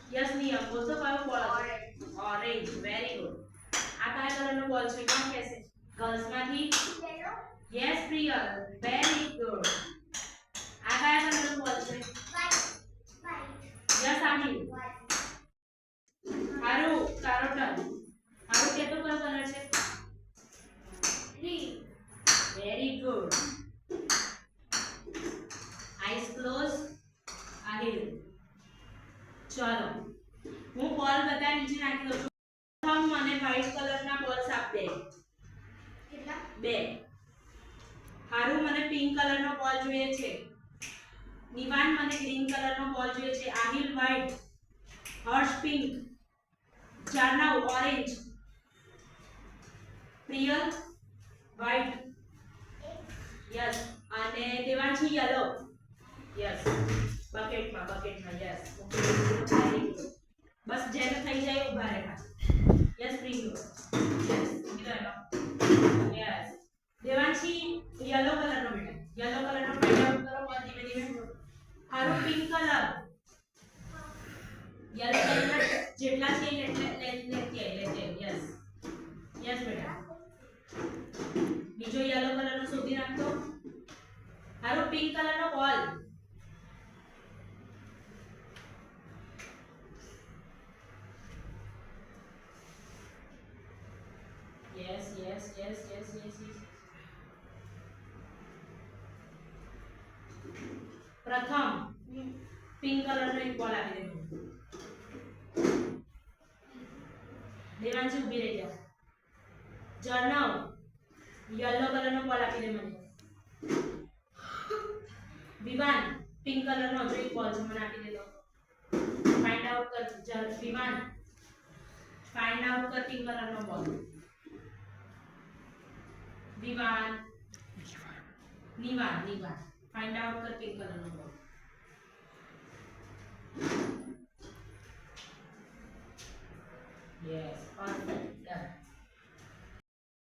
yes નિયમ બોલતો કયો બોલ ઓરેન્જ વેરી ગુડ આ કયા કલરનો બોલ છે કોણ કહેશે ગર્લ્સ માંથી yellow yes Priyal very good આ કયા કલરનો બોલ છે વ્હાઈટ યસ આમી હારું તારો ટર્ન હારું કેતો કયો કલર છે green very good eyes close Aahil ચલો હું બોલ બધા નીચે નાખી દઉં છું પ્રથમ મને વ્હાઈટ કલરના બોલ્સ આપ દે કેટલા બે હારું મને પિંક કલરનો બોલ જોઈએ છે નિવાન મને ગ્રીન કલરનો બોલ જોઈએ છે Aahil white Harsh pink Janav orange Priyal white yes અને દેવાંશી યલો યસ બકેટમાં યસ બસ જેને થઈ જાય ઊભા રહેવા yes Priyal yes yes Devanshi yellow કલરનો બેટા યલો કલરનો પેડા કરો બોલ ધીમે ધીમે હારું પિંક કલર યલો કલર જેટલા છે એટલે લેતી યસ યસ બેટા બીજો યલો કલરનો શોધી નાખતો હારું પિંક કલરનો બોલ yes પ્રથમ પિંક કલરનો એક બોલ આપી દે દેવાંશી ઊભી રહી જા જર્નવ યલો કલરનો બોલ આપી દે મને વિવાન પિંક કલરનો જો એક બોલ છે મને આપી દે તો ફાઇન્ડ આઉટ કર વિવાન ફાઇન્ડ આઉટ કર પિંક કલરનો બોલ વિવાન નિવાન ફાઇન્ડ આઉટ કર પિંક કલરનો બોલ yes perfect